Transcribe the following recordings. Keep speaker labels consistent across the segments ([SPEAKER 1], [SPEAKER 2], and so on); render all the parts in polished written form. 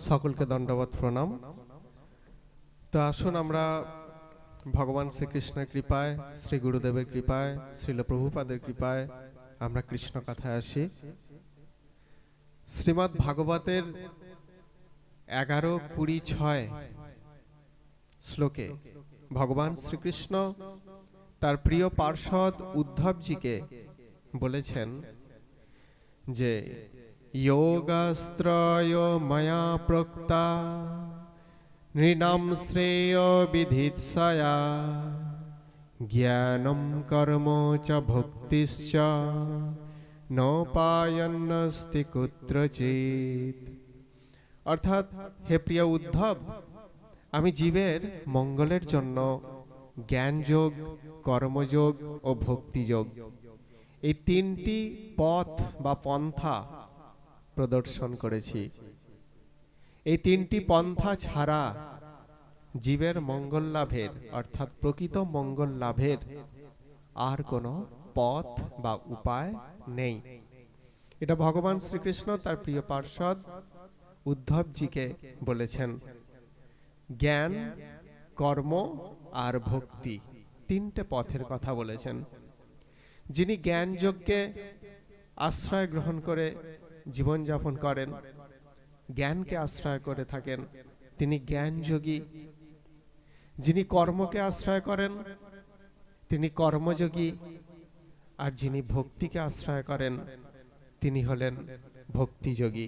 [SPEAKER 1] সকলকে দণ্ডবত প্রণাম। তো আসুন আমরা ভগবান শ্রীকৃষ্ণের কৃপায়, শ্রী গুরুদেবের কৃপায়, শ্রীল প্রভুপাদের কৃপায় আমরা কৃষ্ণ কথায় আসি। শ্রীমদ্ ভাগবতের 11:26 শ্লোকে ভগবান শ্রীকৃষ্ণ তার প্রিয় পার্ষদ উদ্ধবজিকে বলেছেন যে যোগাস্ত্রয় ময়া প্রোক্তা নৃণাম শ্রেয় বিধিৎসয়া জ্ঞানম কর্ম চ ভক্তিশ্চ নোপায়ন্নস্তি কুত্রচিৎ। অর্থাৎ হে প্রিয় উদ্ধব, আমি জীবের মঙ্গলের জন্য জ্ঞানযোগ, কর্মযোগ ও ভক্তিযোগ এই তিনটি পথ বা পন্থা প্রদর্শন করেছি। এই তিনটি পন্থা ছাড়া জীবের মঙ্গল লাভের অর্থাৎ প্রকৃত মঙ্গল লাভের আর কোনো পথ বা উপায় নেই। এটা ভগবান শ্রীকৃষ্ণ তার প্রিয় পার্ষদ উদ্ধবজিকে বলেছেন। জ্ঞান, কর্ম আর ভক্তি তিনটে পথের কথা বলেছেন। যিনি জ্ঞান যোগকে আশ্রয় গ্রহণ করে জীবনযাপন করেন, জ্ঞানকে আশ্রয় করে থাকেন, তিনি জ্ঞানযোগী। যিনি কর্মকে আশ্রয় করেন তিনি কর্মযোগী, আর যিনি ভক্তিকে আশ্রয় করেন তিনি হলেন ভক্তিযোগী।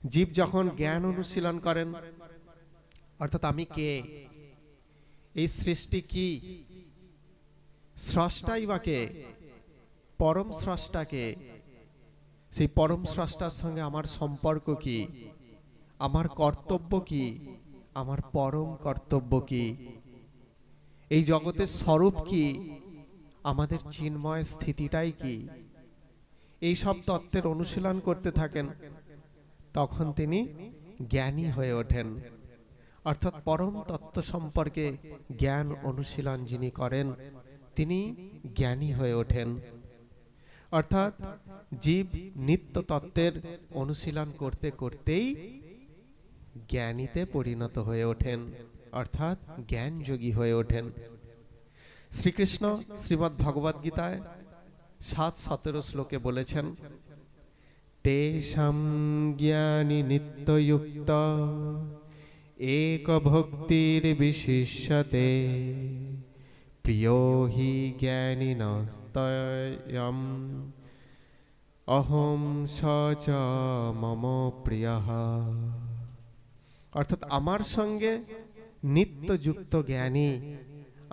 [SPEAKER 1] জীব যখন জ্ঞান অনুশীলন করেন, অর্থাৎ আমি কে, এই সৃষ্টি কি, স্রষ্টাই বা কে, পরম স্রষ্টাকে, সেই পরম স্রষ্টার সঙ্গে আমার সম্পর্ক কি, আমার কর্তব্য কি, আমার পরম কর্তব্য কি, এই জগতের স্বরূপ কি, আমাদের চিন্ময় স্থিতিটাই কি, এই সব তত্ত্বের অনুশীলন করতে থাকেন, তখন তিনি জ্ঞানী হয়ে ওঠেন। অর্থাৎ পরম তত্ত্ব সম্পর্কে জ্ঞান অনুশীলন যিনি করেন তিনি জ্ঞানী হয়ে ওঠেন। অর্থাৎ জীব নিত্য তত্ত্বের অনুশীলন করতে করতেই জ্ঞানীতে পরিণত হয়ে ওঠেন, অর্থাৎ জ্ঞানযোগী হয়ে ওঠেন। শ্রীকৃষ্ণ শ্রীমদ্ ভগবদ গীতায় 7:17 শ্লোকে বলেছেন, তেষাং জ্ঞানী নিত্যযুক্ত এক ভক্তির বিশিষ্যতে প্রিয় হি জ্ঞানিনস্তয়ং অহং স চ মম প্রিয়ঃ। অর্থাৎ আমার সঙ্গে নিত্যযুক্ত জ্ঞানী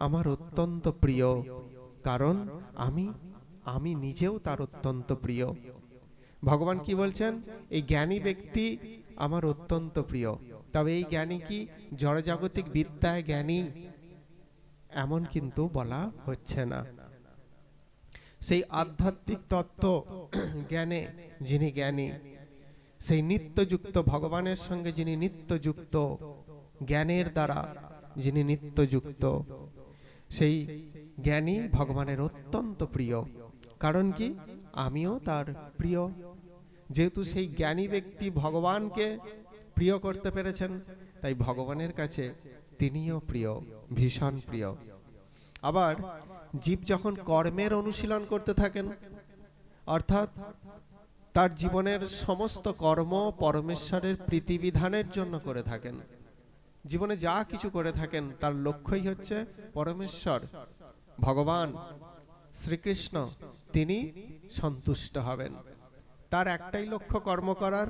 [SPEAKER 1] আমার অত্যন্ত প্রিয়, কারণ আমি নিজেও তার অত্যন্ত প্রিয়। ভগবান কি বলছেন? এই জ্ঞানী ব্যক্তি আমার অত্যন্ত প্রিয়। তবে এই জ্ঞানী কি জড়জাগতিক বিদ্যায় জ্ঞানী এমন কিন্তু বলা হচ্ছে না। সেই আধ্যাত্মিক তত্ত্ব জ্ঞানে যিনি জ্ঞানী, সেই নিত্যযুক্ত ভগবানের সঙ্গে যিনি নিত্যযুক্ত, জ্ঞানের দ্বারা যিনি নিত্যযুক্ত, সেই জ্ঞানী ভগবানের অত্যন্ত প্রিয়। কারণ কি? আমিও তার প্রিয়। যেহেতু সেই জ্ঞানী ব্যক্তি ভগবানকে প্রিয় করতে পেরেছেন, তাই ভগবানের কাছে তিনিও প্রিয়, ভীষণ প্রিয়। আবার জীব যখন কর্মের অনুশীলন করতে থাকেন, অর্থাৎ তার জীবনের সমস্ত কর্ম পরমেশ্বরের প্রীতিবিধানের জন্য করে থাকেন, জীবনে যা কিছু করে থাকেন তার লক্ষ্যই হচ্ছে পরমেশ্বর ভগবান শ্রীকৃষ্ণ তিনি সন্তুষ্ট হবেন। তার একটাই লক্ষ্য কর্ম করার,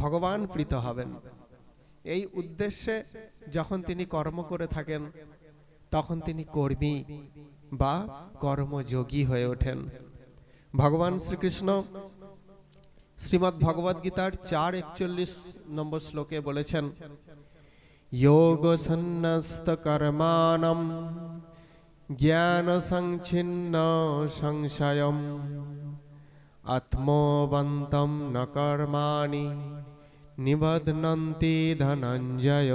[SPEAKER 1] ভগবান প্রীত হবেন। এই উদ্দেশ্যে যখন তিনি কর্ম করে থাকেন, তখন তিনি কর্মী বা কর্মযোগী হয়ে ওঠেন। ভগবান শ্রীকৃষ্ণ শ্রীমদ্ ভগবদ গীতার 4:41 নম্বর শ্লোকে বলেছেন, যোগ সন্ন্যস্ত কর্মাণম জ্ঞান সংচ্ছিন্ন সংশয়ম আত্মবন্তম ন কর্মাণি নিবধ্নন্তি ধনঞ্জয়।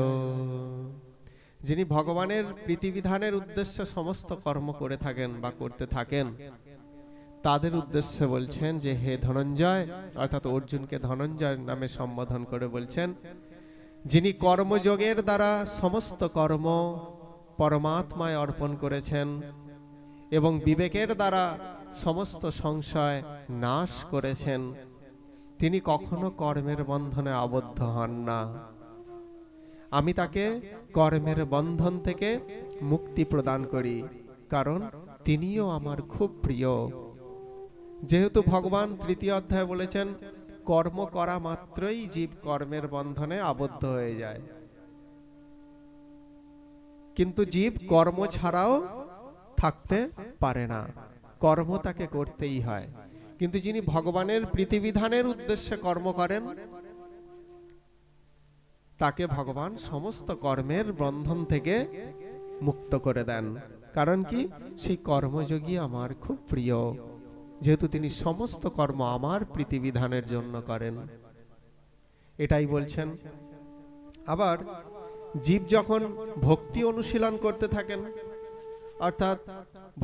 [SPEAKER 1] যিনি ভগবানের প্রীতিবিধানের উদ্দেশ্যে সমস্ত কর্ম করে থাকেন বা করতে থাকেন, তাদের উদ্দেশ্যে বলছেন যে হে ধনঞ্জয়, অর্থাৎ অর্জুনকে ধনঞ্জয় নামে সম্বোধন করে বলছেন, যিনি কর্মযোগের দ্বারা সমস্ত কর্ম পরমাত্মায় অর্পণ করেছেন এবং বিবেকের দ্বারা সমস্ত সংশয় নাশ করেছেন, তিনি কখনো কর্মের বন্ধনে আবদ্ধ হন না। আমি তাকে কর্মের বন্ধন থেকে মুক্তি প্রদান করি, কারণ তিনিও আমার খুব প্রিয়। যেহেতু ভগবান তৃতীয় অধ্যায়ে বলেছেন কর্ম করা মাত্রই জীব কর্মের বন্ধনে আবদ্ধ হয়ে যায়, কিন্তু জীব কর্ম ছাড়াও থাকতে পারে না, কর্ম তাকে করতেই হয়। কিন্তু যিনি ভগবানের প্রীতিবিধানের উদ্দেশ্যে কর্ম করেন, তাকে ভগবান সমস্ত কর্মের বন্ধন থেকে মুক্ত করে দেন। কারণ কি? সেই কর্মযোগী আমার খুব প্রিয়, যেহেতু তিনি সমস্ত কর্ম আমার প্রীতিবিধানের জন্য করেন, এটাই বলছেন। আবার জীব যখন ভক্তি অনুশীলন করতে থাকেন, অর্থাৎ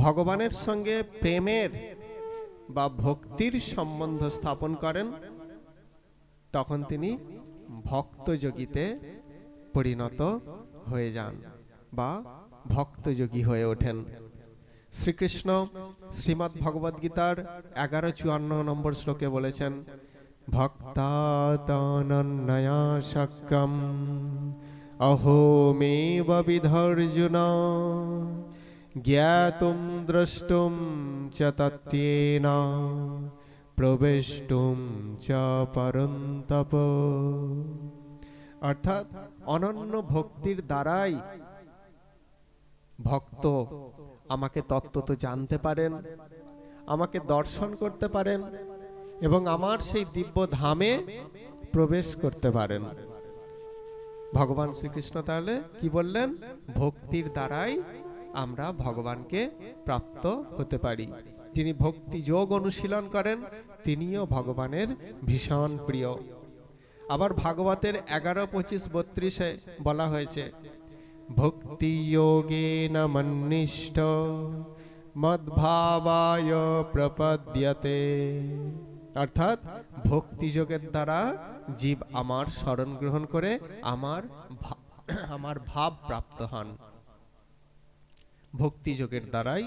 [SPEAKER 1] ভগবানের সঙ্গে প্রেমের বা ভক্তির সম্বন্ধ স্থাপন করেন, তখন তিনি ভক্তযোগীতে পরিণত হয়ে যান বা ভক্তযোগী হয়ে ওঠেন। শ্রীকৃষ্ণ শ্রীমদ্ ভগবদ গীতার 11:54 নম্বর শ্লোকে বলেছেন, ভক্তাতনন্যয়া শক্যম অহোমেব বিধর্জুন জ্ঞাতুম দ্রষ্টুম চ তত্ত্বেন প্রবেষ্টুম চ পরন্তপ। অর্থাৎ অনন্য ভক্তির দ্বারাই ভক্ত আমাকে তত্ত্ব তো জানতে পারেন, আমাকে দর্শন করতে পারেন এবং আমার সেই দিব্য ধামে প্রবেশ করতে পারেন। ভগবান শ্রীকৃষ্ণ তাহলে কি বললেন? ভক্তির দ্বারাই আমরা ভগবানকে প্রাপ্ত হতে পারি। যিনি ভক্তি যোগ অনুশীলন করেন, তিনিও ভগবানের ভীষণ প্রিয়। আবার ভাগবতের 11:25-32 বলা হয়েছে, ভক্তি যোগেন মন্নিষ্ঠ মদ্ভাবায় প্রপদ্যতে। অর্থাৎ ভক্তি যোগের দ্বারা জীব আমার শরণ গ্রহণ করে আমার ভাব প্রাপ্ত হন। ভক্তি যোগের দ্বারাই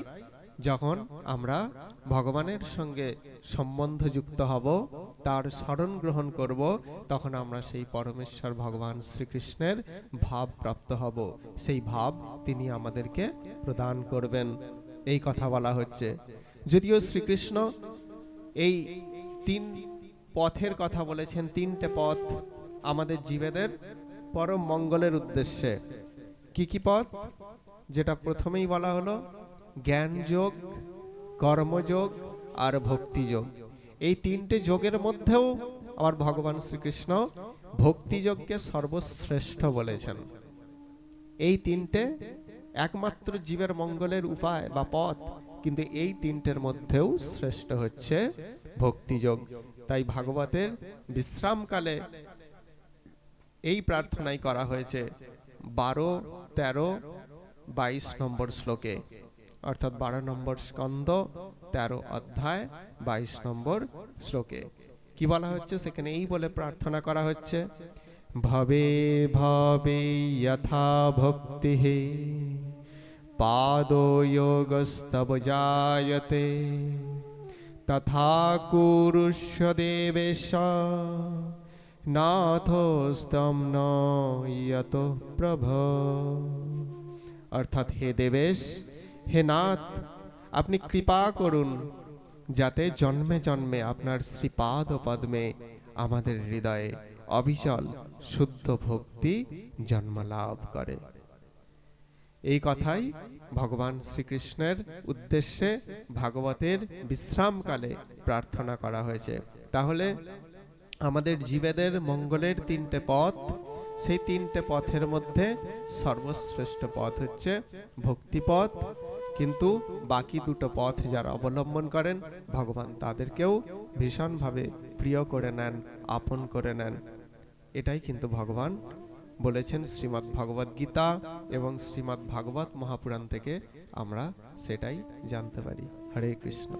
[SPEAKER 1] যখন আমরা ভগবানের সঙ্গে সম্বন্ধযুক্ত হব, তার শরণ গ্রহণ করব, তখন আমরা সেই পরমেশ্বর ভগবান শ্রীকৃষ্ণের ভাব প্রাপ্ত হব। সেই ভাব তিনি আমাদেরকে প্রদান করবেন, এই কথা বলা হচ্ছে। যদিও শ্রীকৃষ্ণ এই 3 পথের কথা বলেছেন, 3টে পথ আমাদের জীবেদের পরম মঙ্গলের উদ্দেশ্যে। কি কি পথ? যেটা প্রথমেই বলা হলো জ্ঞান যোগ, কর্মযোগ আর ভক্তি যোগ। এই 3টে যোগের মধ্যেও আবার ভগবান শ্রীকৃষ্ণ ভক্তি যোগকে সর্বশ্রেষ্ঠ বলেছেন। এই 3টে একমাত্র জীবের মঙ্গলের উপায় বা পথ, কিন্তু এই 3টের মধ্যেও শ্রেষ্ঠ হচ্ছে ভক্তি যোগ। তাই ভাগবতের বিশ্রামকালে এই প্রার্থনাই করা হয়েছে 12, 13, 22 নম্বর শ্লোকে, অর্থাৎ 12 নম্বর স্কন্ধ 13 অধ্যায় 22 নম্বর শ্লোকে কি বলা হচ্ছে? সেখানে এই বলে প্রার্থনা করা হচ্ছে, ভবে ভবে যথা ভক্তি পাদয়োগস্তব জায়তে তথা কুরুষ্য দেবেশ নাথস্তম নয়ত প্রভ। অর্থাৎ হে দেবেশ, হে নাথ, আপনি কৃপা করুন যাতে জন্মে জন্মে আপনার শ্রীপাদ পদ্মে আমাদের হৃদয়ে অবিচল শুদ্ধ ভক্তি জন্ম লাভ করে। এই কথাই ভগবান শ্রীকৃষ্ণের উদ্দেশ্যে ভাগবতের বিশ্রামকালে প্রার্থনা করা হয়েছে। তাহলে আমাদের জীবেদের মঙ্গলের 3টে পথ, সেই 3টে পথের মধ্যে সর্বশ্রেষ্ঠ পথ হচ্ছে ভক্তি পথ। কিন্তু বাকি 2টো পথ যারা অবলম্বন করেন, ভগবান তাদেরকেও ভীষণভাবে প্রিয় করে নেন, আপন করে নেন। এটাই কিন্তু ভগবান বলেছেন শ্রীমদ্ ভগবদ গীতা এবং শ্রীমদ্ ভাগবত মহাপুরাণ থেকে আমরা সেটাই জানতে পারি। হরে কৃষ্ণ।